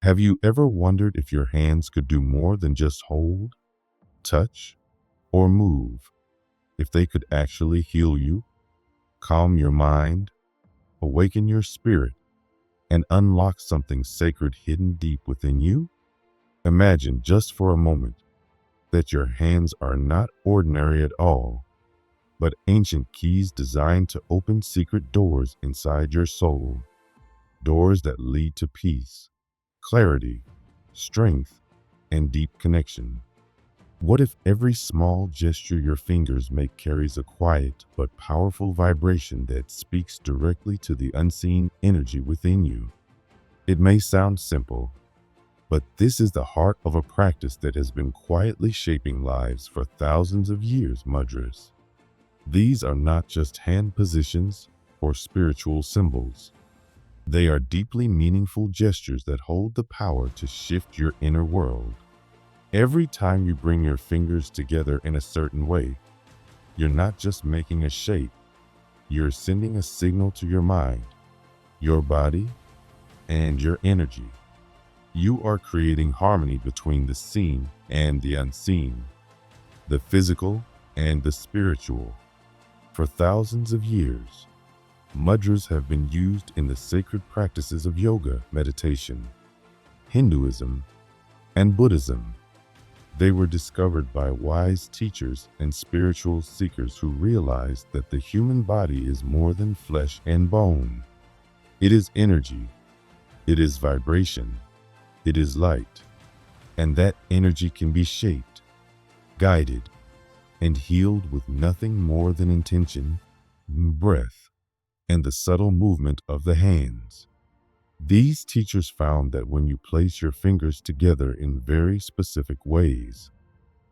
Have you ever wondered if your hands could do more than just hold, touch, or move? If they could actually heal you, calm your mind, awaken your spirit, and unlock something sacred hidden deep within you? Imagine just for a moment that your hands are not ordinary at all, but ancient keys designed to open secret doors inside your soul, doors that lead to peace, clarity, strength, and deep connection. What if every small gesture your fingers make carries a quiet but powerful vibration that speaks directly to the unseen energy within you? It may sound simple, but this is the heart of a practice that has been quietly shaping lives for thousands of years, mudras. These are not just hand positions or spiritual symbols. They are deeply meaningful gestures that hold the power to shift your inner world. Every time you bring your fingers together in a certain way, you're not just making a shape, you're sending a signal to your mind, your body, and your energy. You are creating harmony between the seen and the unseen, the physical and the spiritual. For thousands of years, mudras have been used in the sacred practices of yoga, meditation, Hinduism, and Buddhism. They were discovered by wise teachers and spiritual seekers who realized that the human body is more than flesh and bone. It is energy, it is vibration, it is light, and that energy can be shaped, guided, and healed with nothing more than intention, breath, and the subtle movement of the hands. These teachers found that when you place your fingers together in very specific ways,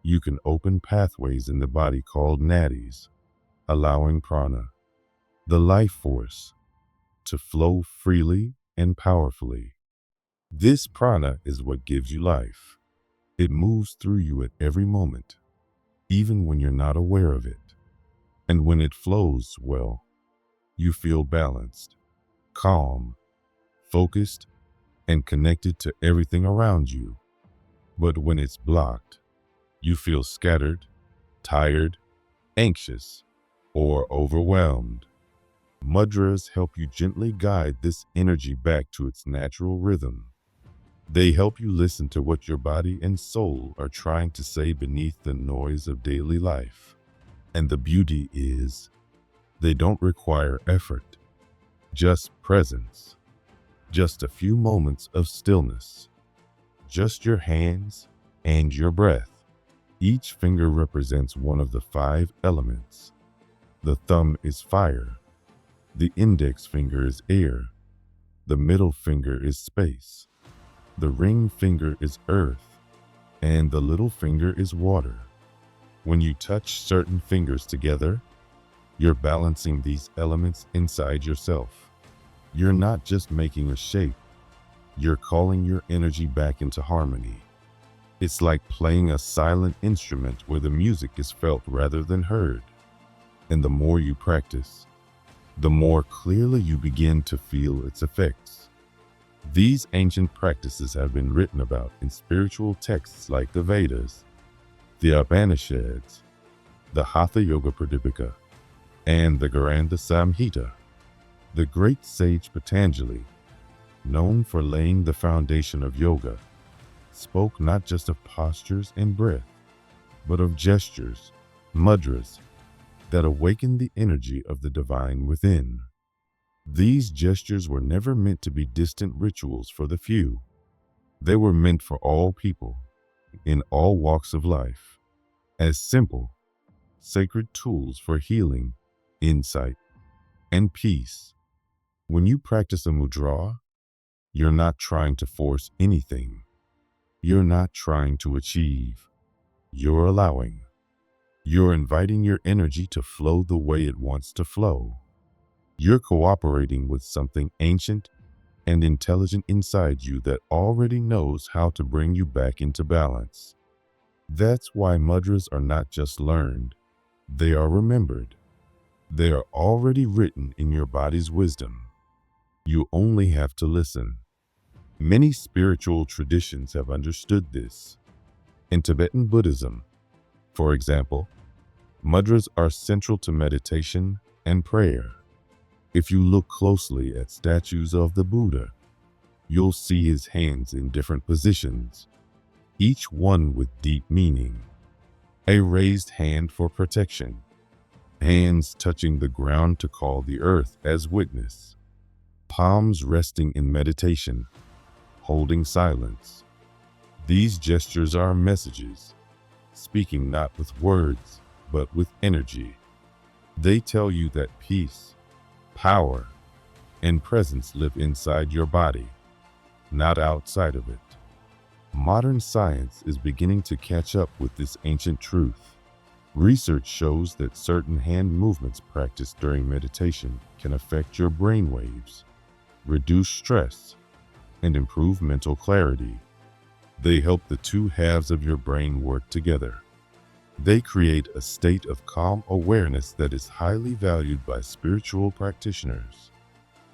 you can open pathways in the body called nadis, allowing prana, the life force, to flow freely and powerfully. This prana is what gives you life. It moves through you at every moment, even when you're not aware of it. And when it flows well, you feel balanced, calm, focused, and connected to everything around you. But when it's blocked, you feel scattered, tired, anxious, or overwhelmed. Mudras help you gently guide this energy back to its natural rhythm. They help you listen to what your body and soul are trying to say beneath the noise of daily life. And the beauty is, they don't require effort, just presence, just a few moments of stillness, just your hands and your breath. Each finger represents one of the five elements. The thumb is fire, the index finger is air, the middle finger is space, the ring finger is earth, and the little finger is water. When you touch certain fingers together, you're balancing these elements inside yourself. You're not just making a shape, you're calling your energy back into harmony. It's like playing a silent instrument where the music is felt rather than heard. And the more you practice, the more clearly you begin to feel its effects. These ancient practices have been written about in spiritual texts like the Vedas, the Upanishads, the Hatha Yoga Pradipika, and the Garanda Samhita. The great sage Patanjali, known for laying the foundation of yoga, spoke not just of postures and breath, but of gestures, mudras, that awaken the energy of the divine within. These gestures were never meant to be distant rituals for the few. They were meant for all people, in all walks of life, as simple, sacred tools for healing, insight, and peace. When you practice a mudra, you're not trying to force anything. You're not trying to achieve. You're allowing. You're inviting your energy to flow the way it wants to flow. You're cooperating with something ancient and intelligent inside you that already knows how to bring you back into balance. That's why mudras are not just learned, they are remembered. They are already written in your body's wisdom. You only have to listen. Many spiritual traditions have understood this. In Tibetan Buddhism, for example, mudras are central to meditation and prayer. If you look closely at statues of the Buddha, you'll see his hands in different positions, each one with deep meaning. A raised hand for protection, hands touching the ground to call the earth as witness, palms resting in meditation, holding silence. These gestures are messages, speaking not with words, but with energy. They tell you that peace, power, and presence live inside your body, not outside of it. Modern science is beginning to catch up with this ancient truth. Research shows that certain hand movements practiced during meditation can affect your brain waves, reduce stress, and improve mental clarity. They help the two halves of your brain work together. They create a state of calm awareness that is highly valued by spiritual practitioners.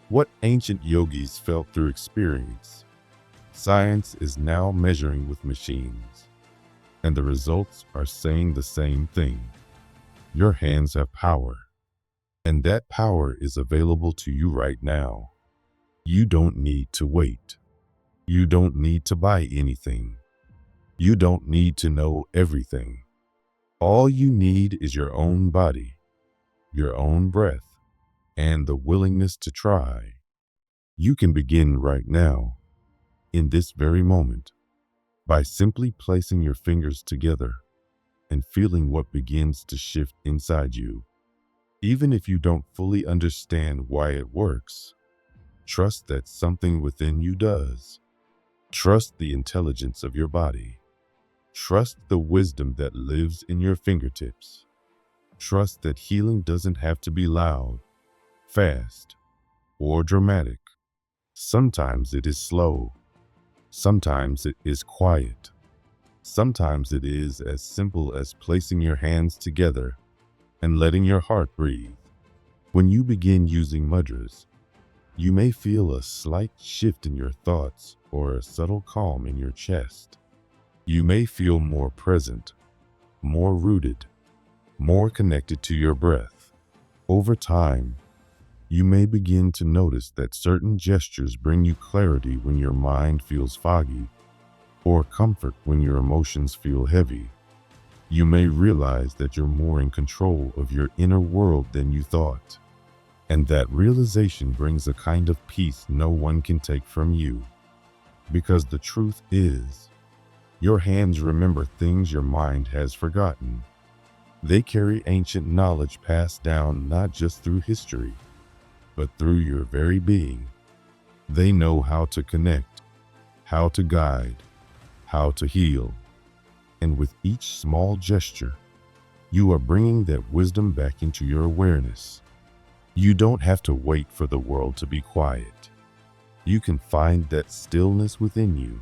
What ancient yogis felt through experience, science is now measuring with machines, and the results are saying the same thing. Your hands have power, and that power is available to you right now. You don't need to wait. You don't need to buy anything. You don't need to know everything. All you need is your own body, your own breath, and the willingness to try. You can begin right now, in this very moment, by simply placing your fingers together and feeling what begins to shift inside you. Even if you don't fully understand why it works, trust that something within you does. Trust the intelligence of your body. Trust the wisdom that lives in your fingertips. Trust that healing doesn't have to be loud, fast, or dramatic. Sometimes it is slow. Sometimes it is quiet. Sometimes it is as simple as placing your hands together and letting your heart breathe. When you begin using mudras, you may feel a slight shift in your thoughts or a subtle calm in your chest. You may feel more present, more rooted, more connected to your breath. Over time, you may begin to notice that certain gestures bring you clarity when your mind feels foggy, or comfort when your emotions feel heavy. You may realize that you're more in control of your inner world than you thought. And that realization brings a kind of peace no one can take from you. Because the truth is, your hands remember things your mind has forgotten. They carry ancient knowledge passed down not just through history, but through your very being. They know how to connect, how to guide, how to heal. And with each small gesture, you are bringing that wisdom back into your awareness. You don't have to wait for the world to be quiet. You can find that stillness within you.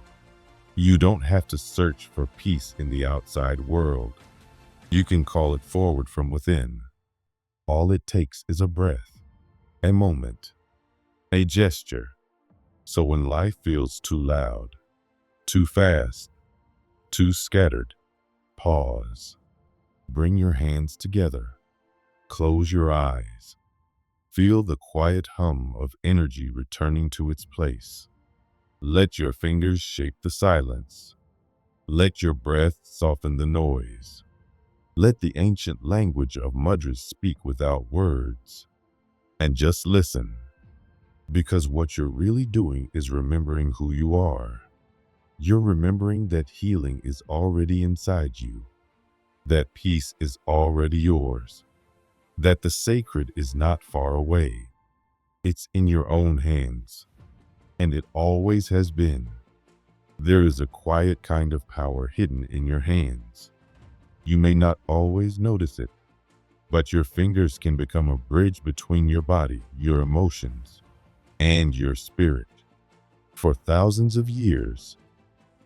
You don't have to search for peace in the outside world. You can call it forward from within. All it takes is a breath, a moment, a gesture. So when life feels too loud, too fast, too scattered, pause. Bring your hands together. Close your eyes. Feel the quiet hum of energy returning to its place. Let your fingers shape the silence. Let your breath soften the noise. Let the ancient language of mudras speak without words. And just listen. Because what you're really doing is remembering who you are. You're remembering that healing is already inside you. That peace is already yours. That the sacred is not far away. It's in your own hands. And it always has been. There is a quiet kind of power hidden in your hands. You may not always notice it, but your fingers can become a bridge between your body, your emotions, and your spirit. For thousands of years,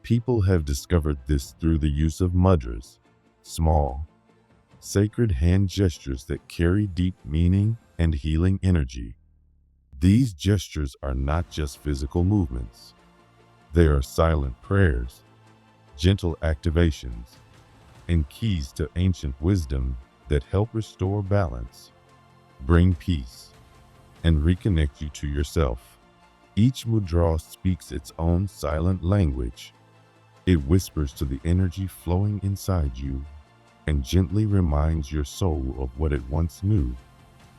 people have discovered this through the use of mudras, small, sacred hand gestures that carry deep meaning and healing energy. These gestures are not just physical movements. They are silent prayers, gentle activations, and keys to ancient wisdom that help restore balance, bring peace, and reconnect you to yourself. Each mudra speaks its own silent language. It whispers to the energy flowing inside you and gently reminds your soul of what it once knew,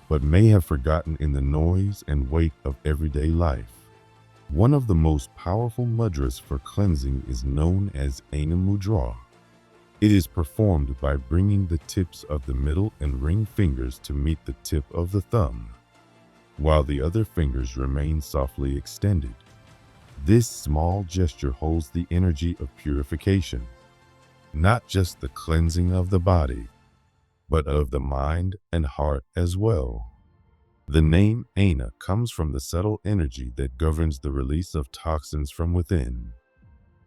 but may have forgotten in the noise and weight of everyday life. One of the most powerful mudras for cleansing is known as Ana Mudra. It is performed by bringing the tips of the middle and ring fingers to meet the tip of the thumb, while the other fingers remain softly extended. This small gesture holds the energy of purification, not just the cleansing of the body, but of the mind and heart as well. The name Ana comes from the subtle energy that governs the release of toxins from within.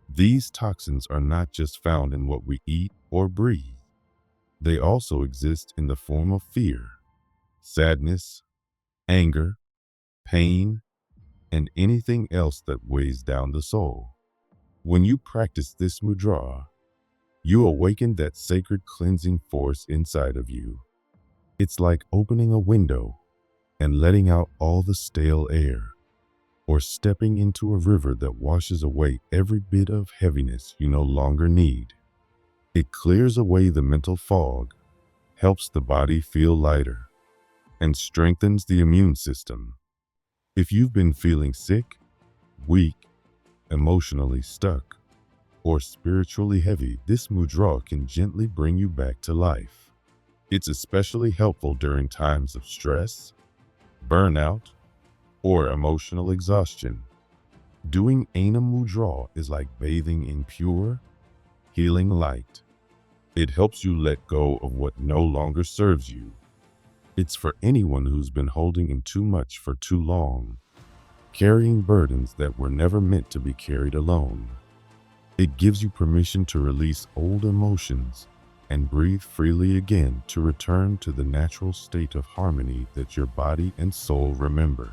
These toxins are not just found in what we eat or breathe. They also exist in the form of fear, sadness, anger, pain, and anything else that weighs down the soul. When you practice this mudra, you awaken that sacred cleansing force inside of you. It's like opening a window and letting out all the stale air, or stepping into a river that washes away every bit of heaviness you no longer need. It clears away the mental fog, helps the body feel lighter, and strengthens the immune system. If you've been feeling sick, weak, emotionally stuck, or spiritually heavy, this mudra can gently bring you back to life. It's especially helpful during times of stress, burnout, or emotional exhaustion. Doing Ana Mudra is like bathing in pure, healing light. It helps you let go of what no longer serves you. It's for anyone who's been holding in too much for too long, carrying burdens that were never meant to be carried alone. It gives you permission to release old emotions and breathe freely again, to return to the natural state of harmony that your body and soul remember.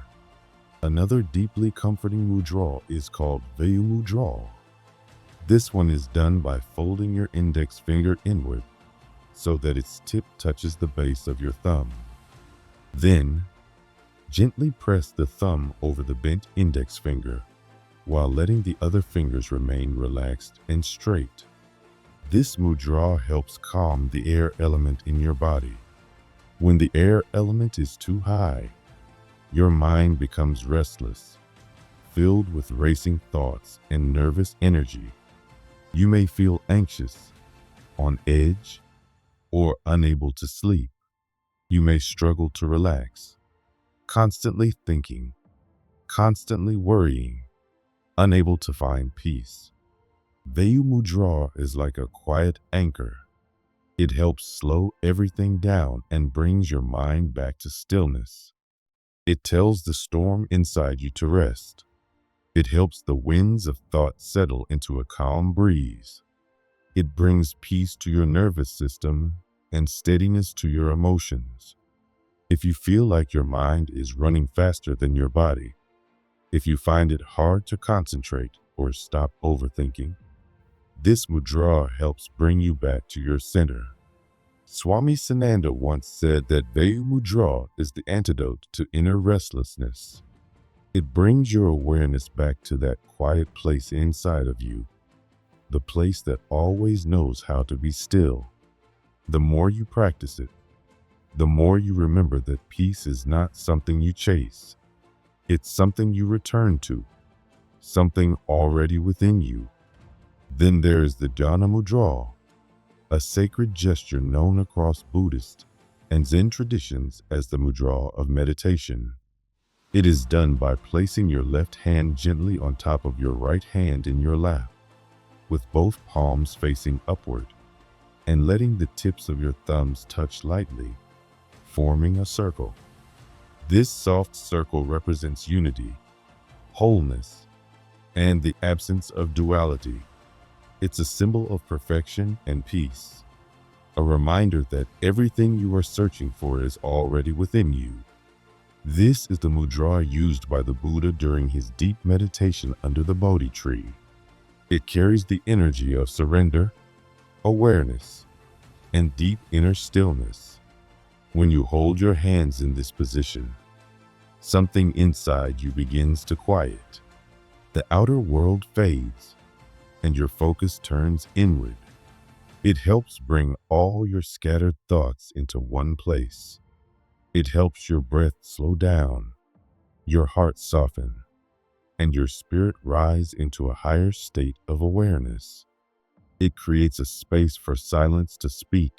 Another deeply comforting mudra is called Vayu Mudra. This one is done by folding your index finger inward so that its tip touches the base of your thumb. Then, gently press the thumb over the bent index finger while letting the other fingers remain relaxed and straight. This mudra helps calm the air element in your body. When the air element is too high, your mind becomes restless, filled with racing thoughts and nervous energy. You may feel anxious, on edge, or unable to sleep. You may struggle to relax, constantly thinking, constantly worrying, unable to find peace. Vayu Mudra is like a quiet anchor. It helps slow everything down and brings your mind back to stillness. It tells the storm inside you to rest. It helps the winds of thought settle into a calm breeze. It brings peace to your nervous system and steadiness to your emotions. If you feel like your mind is running faster than your body, if you find it hard to concentrate or stop overthinking, this mudra helps bring you back to your center. Swami Sananda once said that Vayu Mudra is the antidote to inner restlessness. It brings your awareness back to that quiet place inside of you, the place that always knows how to be still. The more you practice it, the more you remember that peace is not something you chase. It's something you return to, something already within you. Then there is the Dhyana Mudra, a sacred gesture known across Buddhist and Zen traditions as the mudra of meditation. It is done by placing your left hand gently on top of your right hand in your lap, with both palms facing upward, and letting the tips of your thumbs touch lightly, forming a circle. This soft circle represents unity, wholeness, and the absence of duality. It's a symbol of perfection and peace, a reminder that everything you are searching for is already within you. This is the mudra used by the Buddha during his deep meditation under the Bodhi tree. It carries the energy of surrender, awareness, and deep inner stillness. When you hold your hands in this position, something inside you begins to quiet. The outer world fades, and your focus turns inward. It helps bring all your scattered thoughts into one place. It helps your breath slow down, your heart soften, and your spirit rise into a higher state of awareness. It creates a space for silence to speak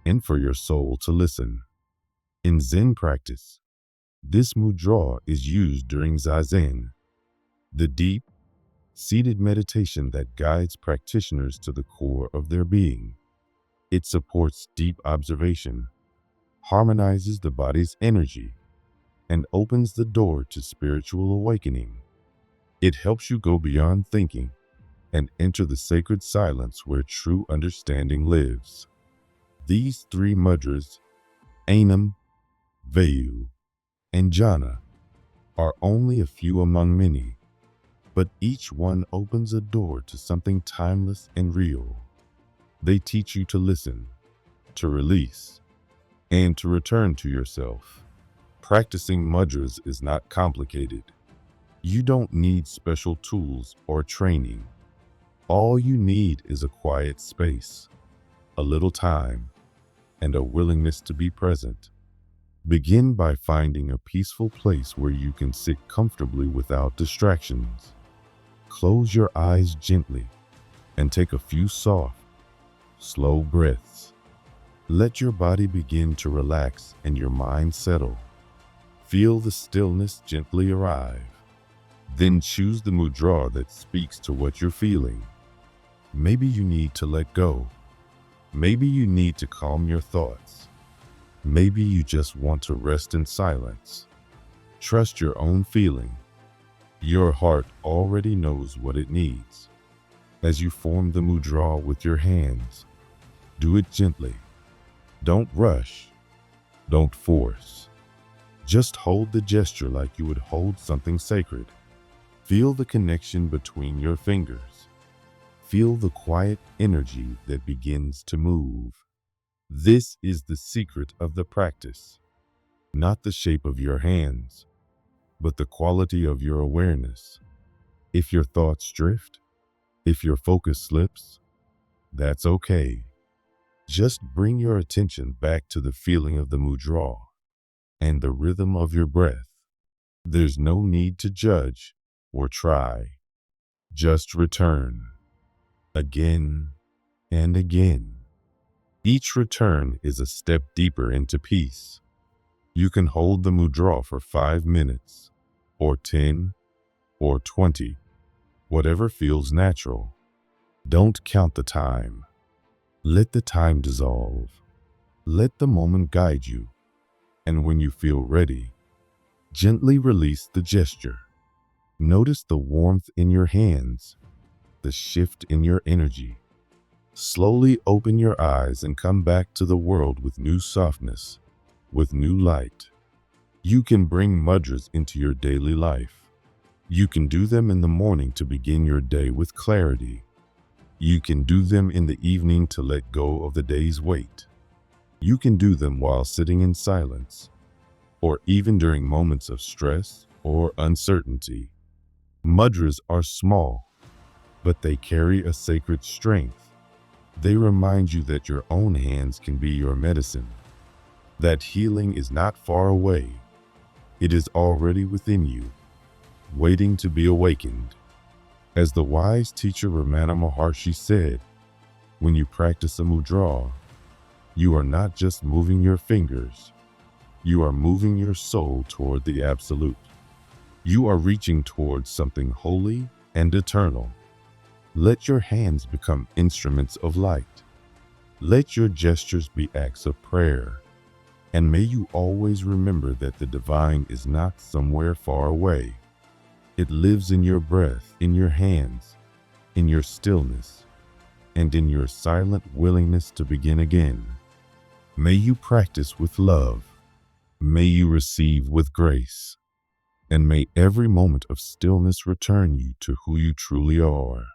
and for your soul to listen. In Zen practice, this mudra is used during Zazen, the deep, seated meditation that guides practitioners to the core of their being. It supports deep observation, harmonizes the body's energy, and opens the door to spiritual awakening. It helps you go beyond thinking and enter the sacred silence where true understanding lives. These three mudras, Anam, Vayu, and Jhana, are only a few among many, but each one opens a door to something timeless and real. They teach you to listen, to release, and to return to yourself. Practicing mudras is not complicated. You don't need special tools or training. All you need is a quiet space, a little time, and a willingness to be present. Begin by finding a peaceful place where you can sit comfortably without distractions. Close your eyes gently and take a few soft, slow breaths. Let your body begin to relax and your mind settle. Feel the stillness gently arrive. Then choose the mudra that speaks to what you're feeling. Maybe you need to let go. Maybe you need to calm your thoughts. Maybe you just want to rest in silence. Trust your own feeling. Your heart already knows what it needs. As you form the mudra with your hands, do it gently. Don't rush. Don't force. Just hold the gesture like you would hold something sacred. Feel the connection between your fingers. Feel the quiet energy that begins to move. This is the secret of the practice. Not the shape of your hands, but the quality of your awareness. If your thoughts drift, if your focus slips, that's okay. Just bring your attention back to the feeling of the mudra and the rhythm of your breath. There's no need to judge or try. Just return. Again and again. Each return is a step deeper into peace. You can hold the mudra for 5 minutes, or 10, or 20, whatever feels natural. Don't count the time. Let the time dissolve. Let the moment guide you. And when you feel ready, gently release the gesture. Notice the warmth in your hands, the shift in your energy. Slowly open your eyes and come back to the world with new softness, with new light. You can bring mudras into your daily life. You can do them in the morning to begin your day with clarity. You can do them in the evening to let go of the day's weight. You can do them while sitting in silence, or even during moments of stress or uncertainty. Mudras are small, but they carry a sacred strength. They remind you that your own hands can be your medicine, that healing is not far away. It is already within you, waiting to be awakened. As the wise teacher Ramana Maharshi said, when you practice a mudra, you are not just moving your fingers, you are moving your soul toward the absolute. You are reaching towards something holy and eternal. Let your hands become instruments of light. Let your gestures be acts of prayer. And may you always remember that the divine is not somewhere far away. It lives in your breath, in your hands, in your stillness, and in your silent willingness to begin again. May you practice with love. May you receive with grace. And may every moment of stillness return you to who you truly are.